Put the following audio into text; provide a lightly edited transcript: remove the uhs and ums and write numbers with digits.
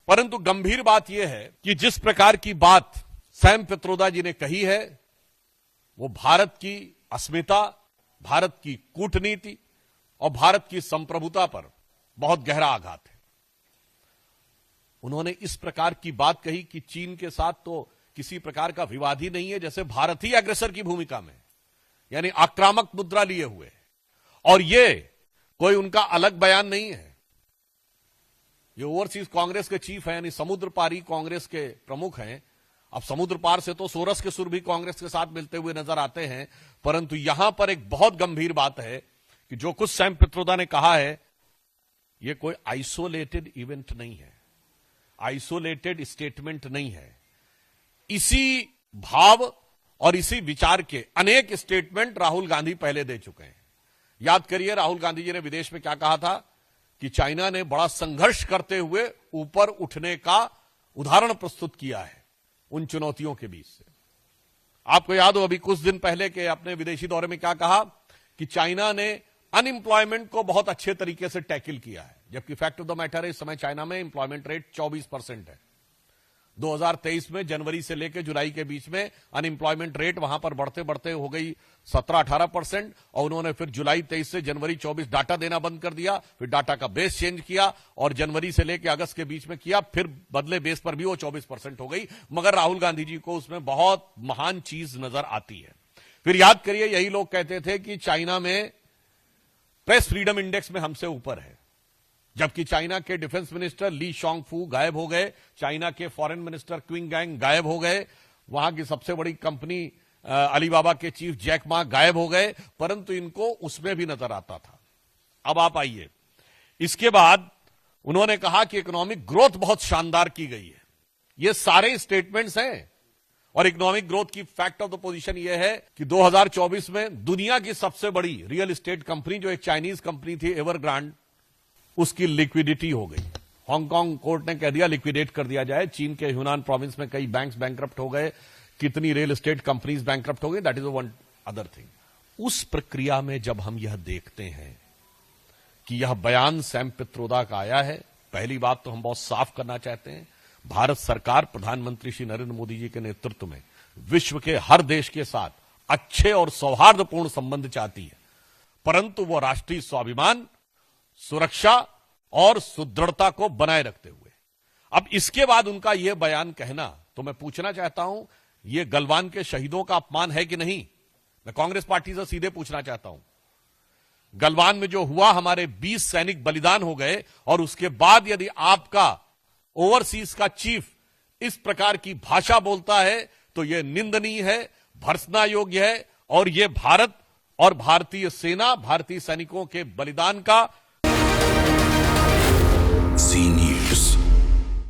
परंतु गंभीर बात यह है कि जिस प्रकार की बात सैम पित्रोदा जी ने कही है, वो भारत की अस्मिता, भारत की कूटनीति और भारत की संप्रभुता पर बहुत गहरा आघात है। उन्होंने इस प्रकार की बात कही कि चीन के साथ तो किसी प्रकार का विवाद ही नहीं है, जैसे भारत ही अग्रेसर की भूमिका में, यानी आक्रामक मुद्रा लिए हुए, और ये कोई उनका अलग बयान नहीं है। ये ओवरसीज कांग्रेस के चीफ हैं, यानी समुद्र पारी कांग्रेस के प्रमुख हैं। अब समुद्र पार से तो सोरस के सुर भी कांग्रेस के साथ मिलते हुए नजर आते हैं, परंतु यहां पर एक बहुत गंभीर बात है कि जो कुछ सैम पित्रोदा ने कहा है, यह कोई आइसोलेटेड इवेंट नहीं है, आइसोलेटेड स्टेटमेंट नहीं है। इसी भाव और इसी विचार के अनेक स्टेटमेंट राहुल गांधी पहले दे चुके हैं। याद करिए, राहुल गांधी जी ने विदेश में क्या कहा था कि चाइना ने बड़ा संघर्ष करते हुए ऊपर उठने का उदाहरण प्रस्तुत किया है उन चुनौतियों के बीच से। आपको याद हो, अभी कुछ दिन पहले के अपने विदेशी दौरे में क्या कहा कि चाइना ने अनएम्प्लॉयमेंट को बहुत अच्छे तरीके से टैकल किया है, जबकि फैक्ट ऑफ द मैटर है इस समय चाइना में एम्प्लॉयमेंट रेट 24% है। 2023 में जनवरी से लेकर जुलाई के बीच में अनएम्प्लॉयमेंट रेट वहां पर बढ़ते बढ़ते हो गई 17-18%, और उन्होंने फिर जुलाई 23 से जनवरी 24 डाटा देना बंद कर दिया, फिर डाटा का बेस चेंज किया और जनवरी से लेकर अगस्त के बीच में किया, फिर बदले बेस पर भी वो 24% हो गई। मगर राहुल गांधी जी को उसमें बहुत महान चीज नजर आती है। फिर याद करिए, यही लोग कहते थे कि चाइना में प्रेस फ्रीडम इंडेक्स में हमसे ऊपर है, जबकि चाइना के डिफेंस मिनिस्टर ली शॉन्गफू गायब हो गए, चाइना के फॉरेन मिनिस्टर क्विंग गैंग गायब हो गए, वहां की सबसे बड़ी कंपनी अलीबाबा के चीफ जैक मा गायब हो गए, परंतु इनको उसमें भी नजर आता था। अब आप आइए, इसके बाद उन्होंने कहा कि इकोनॉमिक ग्रोथ बहुत शानदार की गई है। ये सारे स्टेटमेंट्स हैं, और इकोनॉमिक ग्रोथ की फैक्ट ऑफ द पोजीशन यह है कि 2024 में दुनिया की सबसे बड़ी रियल एस्टेट कंपनी, जो एक चाइनीज कंपनी थी एवरग्रांड, उसकी लिक्विडिटी हो गई। हांगकांग कोर्ट ने कह दिया लिक्विडेट कर दिया जाए। चीन के ह्यूनान प्रोविंस में कई बैंक्स बैंकरप्ट हो गए, कितनी रियल एस्टेट कंपनीज बैंकरप्ट हो गई, that is one other thing. उस प्रक्रिया में जब हम यह देखते हैं कि यह बयान सैम पित्रोदा का आया है, पहली बात तो हम बहुत साफ करना चाहते हैं, भारत सरकार प्रधानमंत्री श्री नरेंद्र मोदी जी के नेतृत्व में विश्व के हर देश के साथ अच्छे और सौहार्दपूर्ण संबंध चाहती है, परंतु वो राष्ट्रीय स्वाभिमान, सुरक्षा और सुदृढ़ता को बनाए रखते हुए। अब इसके बाद उनका यह बयान कहना, तो मैं पूछना चाहता हूं, यह गलवान के शहीदों का अपमान है कि नहीं? मैं कांग्रेस पार्टी से सीधे पूछना चाहता हूं। गलवान में जो हुआ, हमारे 20 सैनिक बलिदान हो गए, और उसके बाद यदि आपका ओवरसीज का चीफ इस प्रकार की भाषा बोलता है तो यह निंदनीय है, भर्त्सना योग्य है, और यह भारत और भारतीय सेना, भारतीय सैनिकों के बलिदान का